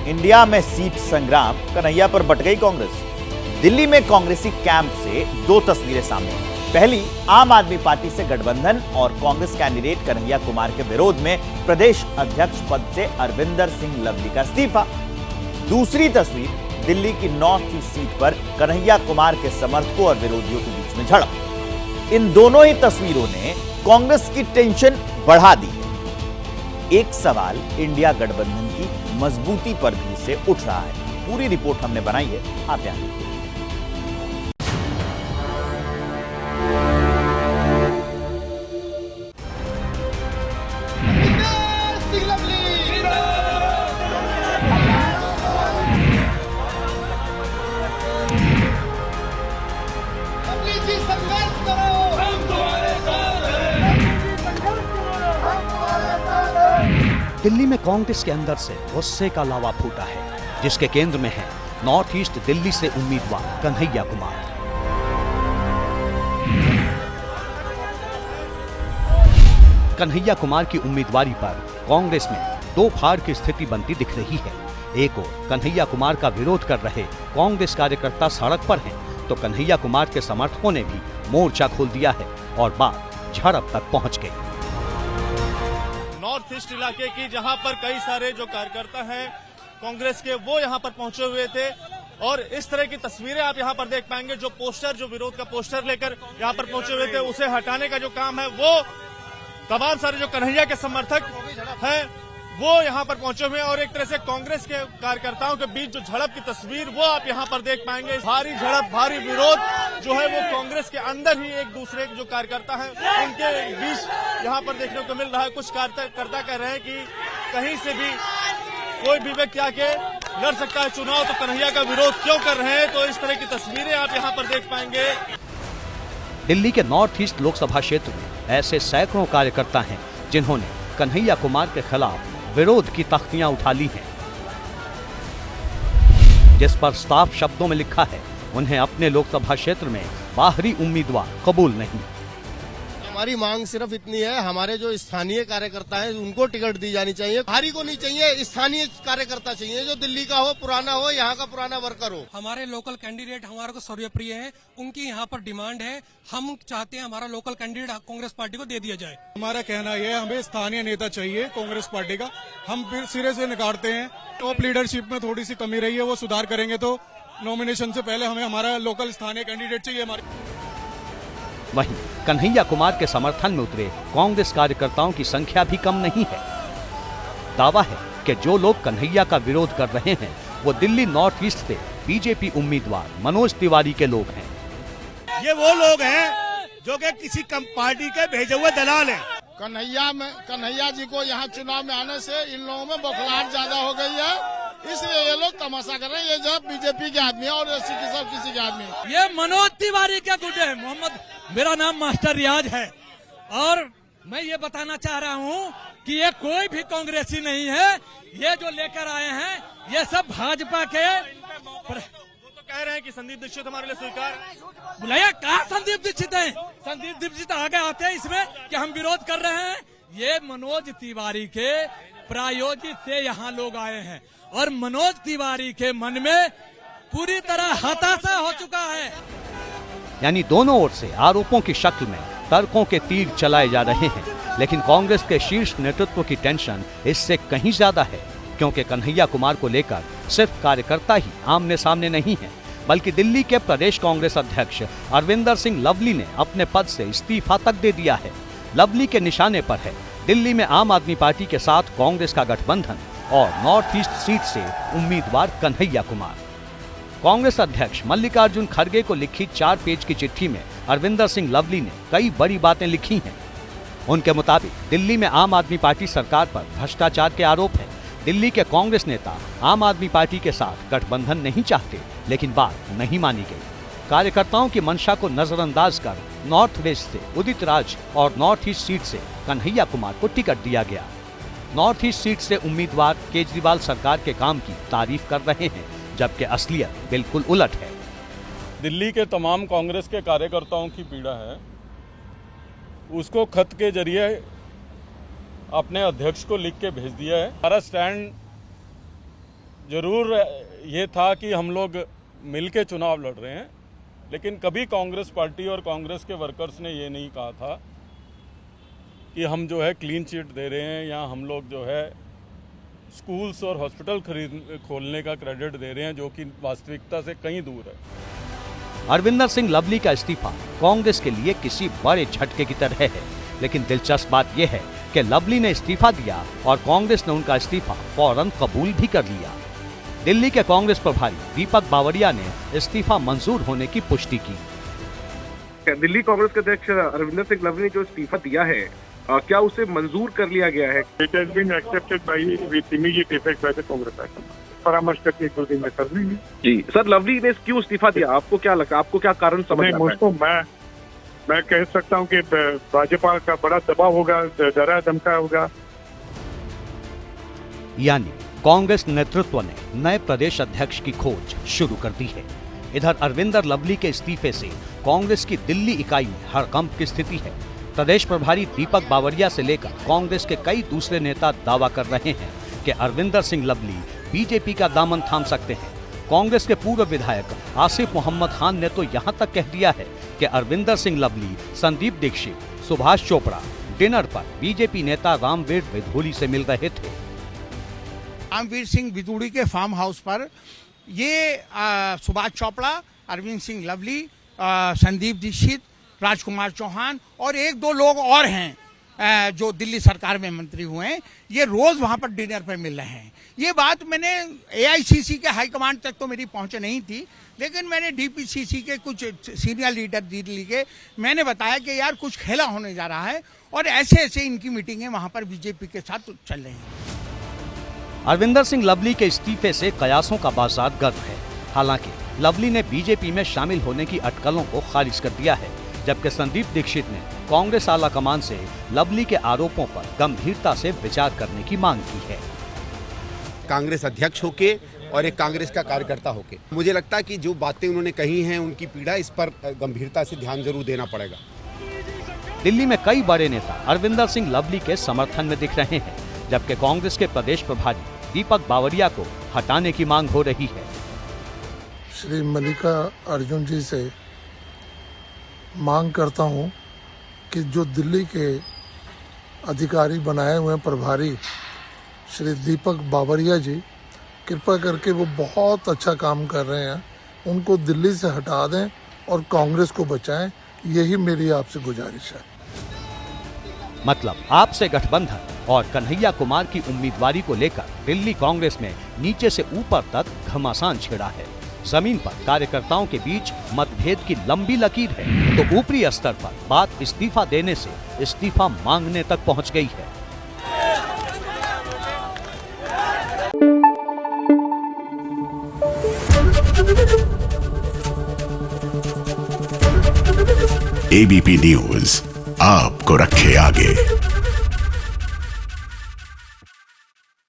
India में seat संग्राम, कन्हैया पर बट गई कांग्रेस। दिल्ली में कांग्रेसी कैंप से दो तस्वीरें सामने आई। पहली, आम आदमी पार्टी से गठबंधन और कांग्रेस कैंडिडेट कन्हैया कुमार के विरोध में प्रदेश अध्यक्ष पद से अरविंदर सिंह लवली का इस्तीफा। दूसरी तस्वीर, दिल्ली की नॉर्थ ईस्ट सीट पर कन्हैया कुमार के समर्थकों और विरोधियों के बीच में झड़प। इन दोनों ही तस्वीरों ने कांग्रेस की टेंशन बढ़ा दी है। एक सवाल इंडिया गठबंधन की मजबूती पर भी से उठ रहा है। पूरी रिपोर्ट हमने बनाई है, आप यहां देखिए। दिल्ली में कांग्रेस के अंदर से गुस्से का लावा फूटा है, जिसके केंद्र में है नॉर्थ ईस्ट दिल्ली से उम्मीदवार कन्हैया कुमार। कन्हैया कुमार की उम्मीदवारी पर कांग्रेस में दो फाड़ की स्थिति बनती दिख रही है। एक ओर कन्हैया कुमार का विरोध कर रहे कांग्रेस कार्यकर्ता सड़क पर हैं, तो कन्हैया कुमार के समर्थकों ने भी मोर्चा खोल दिया है और बात झड़प तक पहुंच गई। नॉर्थ ईस्ट इलाके की जहां पर कई सारे जो कार्यकर्ता हैं कांग्रेस के, वो यहां पर पहुंचे हुए थे और इस तरह की तस्वीरें आप यहां पर देख पाएंगे। जो पोस्टर, जो विरोध का पोस्टर लेकर यहां पर पहुंचे हुए थे, उसे हटाने का जो काम है वो तमाम सारे जो कन्हैया के समर्थक हैं वो यहां पर पहुंचे हुए हैं और एक तरह से कांग्रेस के कार्यकर्ताओं के बीच जो झड़प की तस्वीर वो आप यहां पर देख पाएंगे। भारी झड़प, भारी विरोध जो है वो कांग्रेस के अंदर ही एक दूसरे के जो कार्यकर्ता हैं उनके बीच यहां पर देखने को मिल रहा है। कुछ कार्यकर्ता कह रहे हैं कि कहीं से भी कोई भी व्यक्ति आके लड़ सकता है चुनाव, तो कन्हैया का विरोध क्यों कर रहे हैं। तो इस तरह की तस्वीरें आप यहाँ पर देख पाएंगे। दिल्ली के नॉर्थ ईस्ट लोकसभा क्षेत्र में ऐसे सैकड़ों कार्यकर्ता हैं जिन्होंने कन्हैया कुमार के खिलाफ विरोध की तख्तियां उठा ली हैं, जिस पर साफ शब्दों में लिखा है उन्हें अपने लोकसभा क्षेत्र में बाहरी उम्मीदवार कबूल नहीं। हमारी मांग सिर्फ इतनी है, हमारे जो स्थानीय कार्यकर्ता हैं उनको टिकट दी जानी चाहिए, बाहरी को नहीं चाहिए। स्थानीय कार्यकर्ता चाहिए जो दिल्ली का हो, पुराना हो, यहाँ का पुराना वर्कर हो। हमारे लोकल कैंडिडेट हमारे को सर्वप्रिय है, उनकी यहाँ पर डिमांड है। हम चाहते हैं हमारा लोकल कैंडिडेट कांग्रेस पार्टी को दे दिया जाए। हमारा कहना यह है, हमें स्थानीय नेता चाहिए कांग्रेस पार्टी का। हम फिर सिरे से नकारते हैं। टॉप लीडरशिप में थोड़ी सी कमी रही है, वो सुधार करेंगे तो नॉमिनेशन से पहले हमें हमारा लोकल स्थानीय कैंडिडेट चाहिए। हमारे वहीं कन्हैया कुमार के समर्थन में उतरे कांग्रेस कार्यकर्ताओं की संख्या भी कम नहीं है। दावा है कि जो लोग कन्हैया का विरोध कर रहे हैं वो दिल्ली नॉर्थ ईस्ट से बीजेपी उम्मीदवार मनोज तिवारी के लोग हैं। ये वो लोग हैं जो कि किसी पार्टी के भेजे हुए दलाल हैं। कन्हैया जी को यहाँ चुनाव में आने से इन लोगों में बौखलाहट ज्यादा हो गई है, इसलिए ये लोग तमाशा कर रहे हैं। ये जो बीजेपी के आदमी है और सब किसी के आदमी। ये मनोज तिवारी के गुड्डे हैं। मोहम्मद, मेरा नाम मास्टर रियाज है और मैं ये बताना चाह रहा हूँ कि ये कोई भी कांग्रेसी नहीं है। ये जो लेकर आए हैं ये सब भाजपा के। कह रहे हैं कि संदीप दीक्षित हमारे लिए स्वीकार। बुलाया, कहा संदीप दीक्षित है? संदीप दीक्षित आगे आते हैं इसमें कि हम विरोध कर रहे हैं। ये मनोज तिवारी के प्रायोजित से यहाँ लोग आए हैं और मनोज तिवारी के मन में पूरी तरह हताशा हो चुका है। यानी दोनों ओर से आरोपों की शक्ल में तर्कों के तीर चलाए जा रहे हैं, लेकिन कांग्रेस के शीर्ष नेतृत्व की टेंशन इससे कहीं ज्यादा है, क्योंकि कन्हैया कुमार को लेकर सिर्फ कार्यकर्ता ही आमने सामने नहीं है, बल्कि दिल्ली के प्रदेश कांग्रेस अध्यक्ष अरविंदर सिंह लवली ने अपने पद से इस्तीफा तक दे दिया है। लवली के निशाने पर है दिल्ली में आम आदमी पार्टी के साथ कांग्रेस का गठबंधन और नॉर्थ ईस्ट सीट से उम्मीदवार कन्हैया कुमार। कांग्रेस अध्यक्ष मल्लिकार्जुन खड़गे को लिखी 4 पेज की चिट्ठी में अरविंदर सिंह लवली ने कई बड़ी बातें लिखी हैं। उनके मुताबिक दिल्ली में आम आदमी पार्टी सरकार पर भ्रष्टाचार के आरोप है। दिल्ली के कांग्रेस नेता आम आदमी पार्टी के साथ गठबंधन नहीं चाहते, लेकिन बात नहीं मानी गई। कार्यकर्ताओं की मंशा को नजरअंदाज कर नॉर्थ वेस्ट से उदित राज और नॉर्थ ईस्ट सीट से कन्हैया कुमार को टिकट दिया गया। नॉर्थ ईस्ट सीट से उम्मीदवार केजरीवाल सरकार के काम की तारीफ कर रहे हैं, जबकि असलियत बिल्कुल उलट है। दिल्ली के तमाम कांग्रेस के कार्यकर्ताओं की पीड़ा है, उसको खत के जरिए अपने अध्यक्ष को लिख के भेज दिया है। हमारा स्टैंड जरूर ये था कि हम लोग मिल के चुनाव लड़ रहे हैं, लेकिन कभी कांग्रेस पार्टी और कांग्रेस के वर्कर्स ने ये नहीं कहा था कि हम जो है क्लीन चिट दे रहे हैं या हम लोग जो है स्कूल्स और हॉस्पिटल खोलने का क्रेडिट दे रहे हैं, जो कि वास्तविकता से कहीं दूर है। अरविंदर सिंह लवली का इस्तीफा कांग्रेस के लिए किसी बड़े झटके की तरह है, लेकिन दिलचस्प बात यह है कि लवली ने इस्तीफा दिया और कांग्रेस ने उनका इस्तीफा फौरन कबूल भी कर लिया। दिल्ली के कांग्रेस प्रभारी दीपक बावरिया ने इस्तीफा मंजूर होने की पुष्टि की। दिल्ली कांग्रेस के अध्यक्ष अरविंदर सिंह लवली ने जो इस्तीफा दिया है, क्या उसे मंजूर कर लिया गया है? It has been accepted by with immediate effect by the Congress. परामर्श करके 1-2 दिन में कर लेंगे। जी सर, लवली ने क्यों इस्तीफा दिया? आपको क्या लगता है, आपको क्या कारण समझ आता है? मुझको मैं कह सकता हूं कि भाजपा का बड़ा दबाव होगा, डरा धमका होगा। यानी कांग्रेस नेतृत्व ने नए प्रदेश अध्यक्ष की खोज शुरू कर दी है। इधर अरविंदर लवली के इस्तीफे से कांग्रेस की दिल्ली इकाई में हड़कंप की स्थिति है। प्रदेश प्रभारी दीपक बावरिया से लेकर कांग्रेस के कई दूसरे नेता दावा कर रहे हैं कि अरविंदर सिंह लवली बीजेपी का दामन थाम सकते हैं। कांग्रेस के पूर्व विधायक आसिफ मोहम्मद खान ने तो यहां तक कह दिया है कि अरविंदर सिंह लवली, संदीप दीक्षित, सुभाष चोपड़ा डिनर पर बीजेपी नेता रामवीर विधूड़ी से मिल रहे थे। रामवीर सिंह विधूड़ी के फार्म हाउस पर ये सुभाष चोपड़ा, अरविंद सिंह लवली, संदीप दीक्षित, राजकुमार चौहान और 1-2 लोग और हैं जो दिल्ली सरकार में मंत्री हुए हैं, ये रोज वहां पर डिनर पर मिल रहे हैं। ये बात मैंने एआईसीसी के हाईकमांड तक तो मेरी पहुंच नहीं थी, लेकिन मैंने डीपीसीसी के कुछ सीनियर लीडर दिल्ली के मैंने बताया कि यार कुछ खेला होने जा रहा है और ऐसे ऐसे इनकी मीटिंगें वहां पर बीजेपी के साथ चल रही हैं। अरविंदर सिंह लवली के इस्तीफे से कयासों का बाजार गर्म है। हालांकि लवली ने बीजेपी में शामिल होने की अटकलों को खारिज कर दिया है, जबकि संदीप दीक्षित ने कांग्रेस आला कमान से लवली के आरोपों पर गंभीरता से विचार करने की मांग की है। कांग्रेस अध्यक्ष होके और एक कांग्रेस का कार्यकर्ता होके मुझे लगता है कि जो बातें उन्होंने कही हैं, उनकी पीड़ा, इस पर गंभीरता से ध्यान जरूर देना पड़ेगा। दिल्ली में कई बड़े नेता अरविंदर सिंह लवली के समर्थन में दिख रहे हैं, जबकि कांग्रेस के प्रदेश प्रभारी दीपक बावरिया को हटाने की मांग हो रही है। श्री मल्लिका अर्जुन जी से मांग करता हूं कि जो दिल्ली के अधिकारी बनाए हुए प्रभारी श्री दीपक बावरिया जी, कृपा करके वो बहुत अच्छा काम कर रहे हैं, उनको दिल्ली से हटा दें और कांग्रेस को बचाएं। यही मेरी आपसे गुजारिश है। मतलब आपसे गठबंधन और कन्हैया कुमार की उम्मीदवारी को लेकर दिल्ली कांग्रेस में नीचे से ऊपर तक घमासान छिड़ा है। जमीन पर कार्यकर्ताओं के बीच मतभेद की लंबी लकीर है, तो ऊपरी स्तर पर बात इस्तीफा देने से इस्तीफा मांगने तक पहुंच गई है। एबीपी न्यूज आपको रखे आगे।